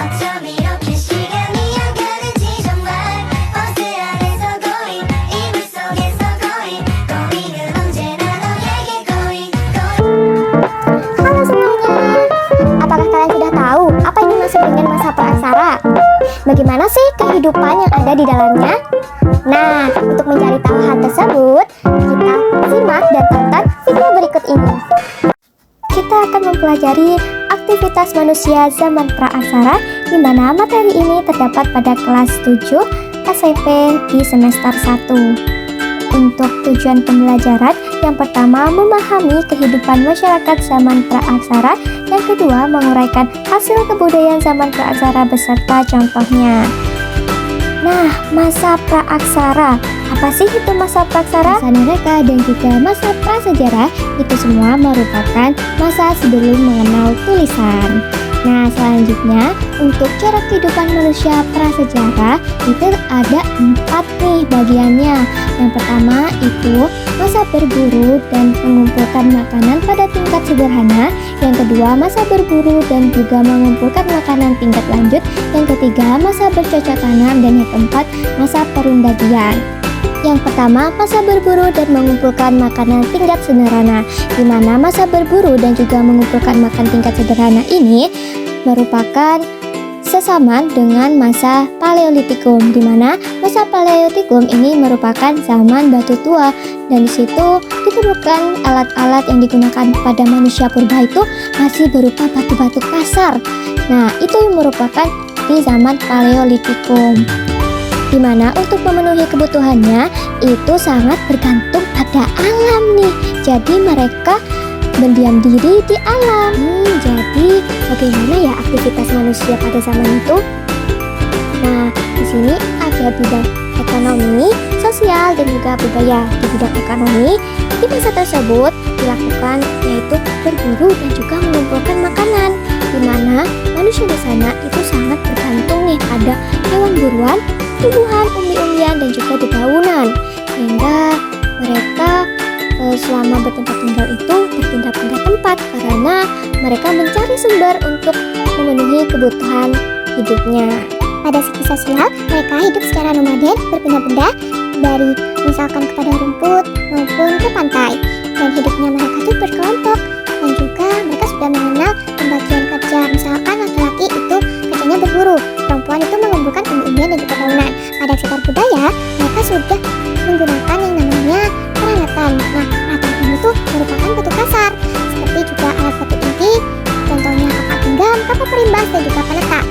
어쩜 이렇게 시간이 안 가는지 정말 버스 안에서 고인 이불 속에서 고인 고인은 언제나 너에게 고인 Halo semuanya, apakah kalian sudah tahu apa ini maksud dengan masa praaksara? Bagaimana sih kehidupan yang ada di dalamnya? Nah, untuk mencari tahu hal tersebut, kita simak dan tonton video berikut ini. Kita akan mempelajari aktivitas manusia zaman praaksara, di mana materi ini terdapat pada kelas 7 SMP di semester 1. Untuk tujuan pembelajaran, yang pertama memahami kehidupan masyarakat zaman praaksara, yang kedua menguraikan hasil kebudayaan zaman praaksara beserta contohnya. Nah, masa praaksara, apa sih itu masa praaksara? Masa neraka dan juga masa prasejarah itu semua merupakan masa sebelum mengenal tulisan. Nah, selanjutnya untuk cara kehidupan manusia prasejarah itu ada 4 nih bagiannya. Yang pertama itu masa berburu dan mengumpulkan makanan pada tingkat sederhana. Yang kedua masa berburu dan juga mengumpulkan makanan tingkat lanjut. Yang ketiga masa bercocok tanam, dan yang keempat masa perundagian. Yang pertama, masa berburu dan mengumpulkan makanan tingkat sederhana, di mana masa berburu dan juga mengumpulkan makan tingkat sederhana ini merupakan sesaman dengan masa Paleolitikum, di mana masa Paleolitikum ini merupakan zaman batu tua, dan di situ ditemukan alat-alat yang digunakan pada manusia purba itu masih berupa batu-batu kasar. Nah, itu yang merupakan di zaman Paleolitikum, di mana untuk memenuhi kebutuhannya itu sangat bergantung pada alam nih. Jadi mereka berdiam diri di alam. Jadi bagaimana ya aktivitas manusia pada zaman itu? Nah, di sini ada bidang ekonomi, sosial, dan juga budaya. Di bidang ekonomi, di masa tersebut dilakukan yaitu berburu dan juga mengumpulkan makanan, di mana manusia di sana itu sangat bergantung nih pada hewan buruan, tumbuhan, umbi-umbian, dan juga dedaunan, sehingga mereka selama bertempat tinggal itu berpindah-pindah tempat karena mereka mencari sumber untuk memenuhi kebutuhan hidupnya. Pada segi sosial, mereka hidup secara nomaden, berpindah-pindah dari misalkan kepada rumput maupun ke pantai, dan hidupnya mereka itu berkelompok, dan juga mereka sudah mengenal pembagian kerja. Misalkan laki-laki itu kerjanya berburu, perempuan itu mengumpulkan umbi-umbian dan juga daunan. Pada sekitar budaya, mereka sudah menggunakan yang namanya peralatan. Nah, peralatan ini tuh merupakan batu kasar, seperti juga alat batu inti, contohnya kapal genggam, kapal perimbas, dan juga penetak.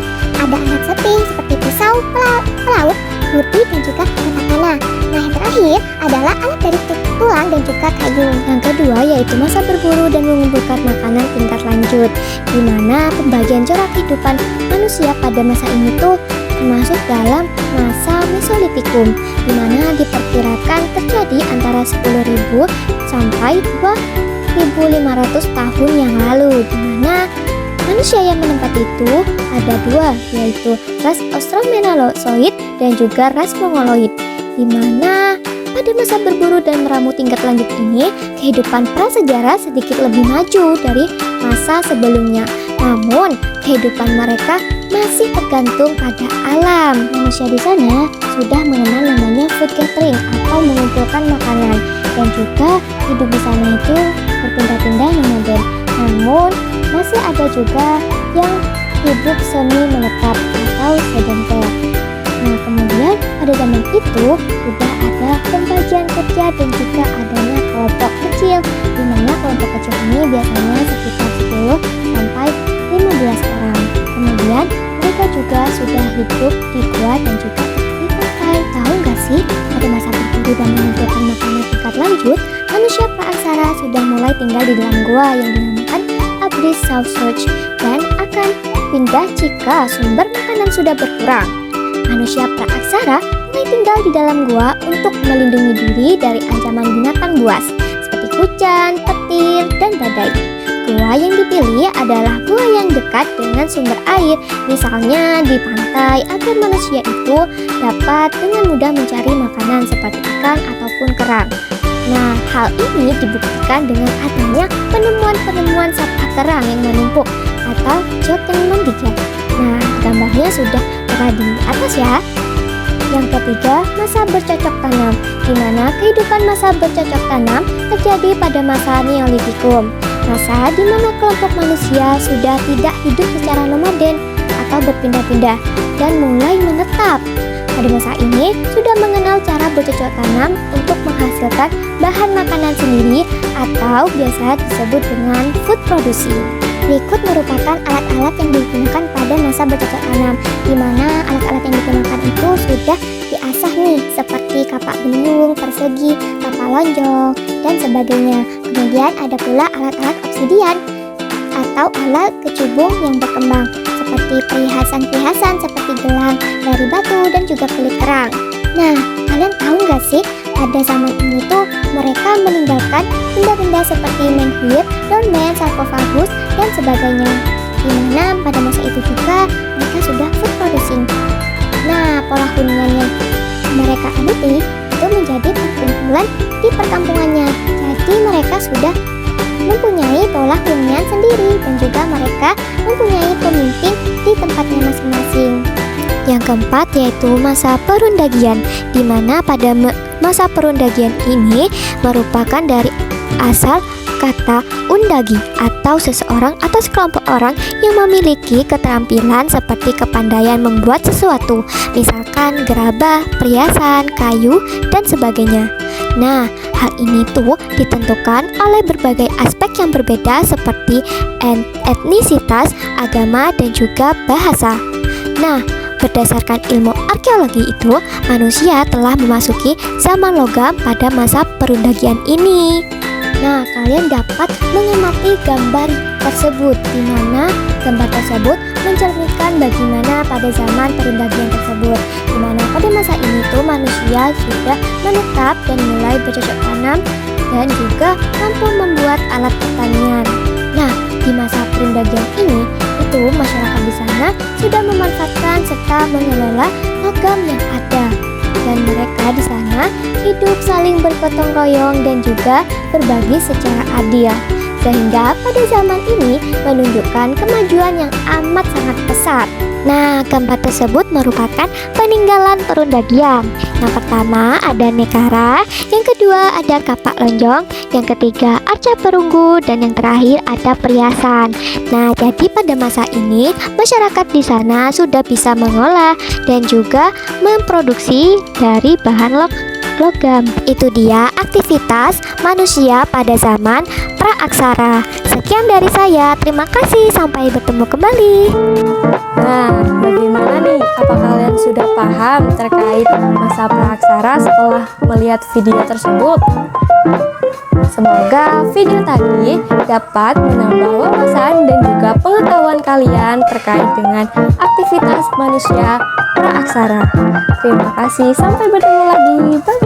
Ada alat seping seperti pisau, pelaut, burdi, dan juga katakana. Nah, yang terakhir adalah alat dari tulang dan juga kayu. Yang kedua yaitu masa berburu dan mengumpulkan makanan tingkat lanjut, di mana pembagian corak kehidupan manusia pada masa ini tuh termasuk dalam masa Mesolitikum, di mana diperkirakan terjadi antara 10.000 sampai 2.500 tahun yang lalu, di mana manusia yang menempati itu ada 2, yaitu ras Australopithecus dan juga ras Mongoloid, di mana pada masa berburu dan meramu tingkat lanjut ini kehidupan prasejarah sedikit lebih maju dari masa sebelumnya. Namun kehidupan mereka masih tergantung pada alam. Manusia di sana sudah mengenal namanya food gathering atau mengumpulkan makanan, dan juga hidup di sana itu berpindah-pindah nomaden. Namun masih ada juga yang hidup semi menetap atau sedenter. Nah, kemudian pada zaman itu sudah ada pembagian kerja dan juga adanya kelompok kecil, di mana kelompok kecil ini biasanya sekitar 10 sampai 15 orang. Kemudian mereka juga sudah hidup di gua dan juga di pantai. Tahu nggak sih, pada masa berburu dan mengumpulkan makanan tingkat lanjut, manusia praaksara sudah mulai tinggal di dalam gua yang dinamakan Abyss South Search, dan akan pindah jika sumber makanan sudah berkurang. Manusia praaksara mulai tinggal di dalam gua untuk melindungi diri dari ancaman binatang buas seperti kucing, petir, dan badai. Gua yang dipilih adalah gua yang dekat dengan sumber air, misalnya di pantai, agar manusia itu dapat dengan mudah mencari makanan seperti ikan ataupun kerang. Nah, hal ini dibuktikan dengan adanya penemuan-penemuan sampah kerang yang menumpuk atau Jotunmendika. Nah, gambar semuanya sudah berada di atas ya. Yang ketiga, masa bercocok tanam, di mana kehidupan masa bercocok tanam terjadi pada masa Neolitikum. Masa di mana kelompok manusia sudah tidak hidup secara nomaden atau berpindah-pindah dan mulai menetap. Pada masa ini sudah mengenal cara bercocok tanam untuk menghasilkan bahan makanan sendiri atau biasa disebut dengan food producing. Berikut merupakan alat-alat yang digunakan pada masa bercocok tanam, di mana alat-alat yang digunakan itu sudah diasah nih, seperti kapak bendung, persegi, kapal lonjong, dan sebagainya. Kemudian ada pula alat-alat obsidian atau alat kecubung yang berkembang, seperti perhiasan-perhiasan seperti gelang dari batu dan juga kulit kerang. Nah, kalian tahu nggak sih, pada zaman ini tuh mereka meninggalkan benda-benda seperti menhir, dolmen, sarkofagus, dan sebagainya. Dimana pada masa itu juga mereka sudah food producing. Nah, pola hunian yang mereka adopsi itu menjadi perkumpulan di perkampungannya. Jadi mereka sudah mempunyai pola hunian sendiri dan juga mereka mempunyai pemimpin di tempatnya masing-masing. Yang keempat yaitu masa perundagian, di mana pada masa perundagian ini merupakan dari asal kata undagi atau seseorang atau sekelompok orang yang memiliki keterampilan seperti kepandaian membuat sesuatu, misalkan gerabah, perhiasan, kayu, dan sebagainya. Nah, hal ini tuh ditentukan oleh berbagai aspek yang berbeda seperti etnisitas, agama, dan juga bahasa. Nah, berdasarkan ilmu arkeologi itu, manusia telah memasuki zaman logam pada masa perundagian ini. Nah, kalian dapat mengamati gambar tersebut, di mana gambar tersebut mencerminkan bagaimana pada zaman perundagian tersebut, di mana pada masa ini tuh manusia sudah menetap dan mulai bercocok tanam dan juga mampu membuat alat pertanian. Nah, di masa perundagian ini itu masyarakat di sana sudah memanfaatkan serta mengelola logam yang ada, dan mereka di sana hidup saling bergotong royong dan juga berbagi secara adil, sehingga pada zaman ini menunjukkan kemajuan yang amat sangat pesat. Nah, gambar tersebut merupakan peninggalan perundagian. Yang pertama ada nekara, yang kedua ada kapak lonjong, yang ketiga arca perunggu, dan yang terakhir ada perhiasan. Nah, jadi pada masa ini masyarakat di sana sudah bisa mengolah dan juga memproduksi dari bahan logam. Itu dia aktivitas manusia pada zaman praaksara. Sekian dari saya, terima kasih, sampai bertemu kembali. Nah, bagaimana nih? Apa kalian sudah paham terkait masa praaksara setelah melihat video tersebut? Semoga video tadi dapat menambah wawasan dan juga pengetahuan kalian terkait dengan aktivitas manusia praaksara. Terima kasih, sampai bertemu lagi. Bye.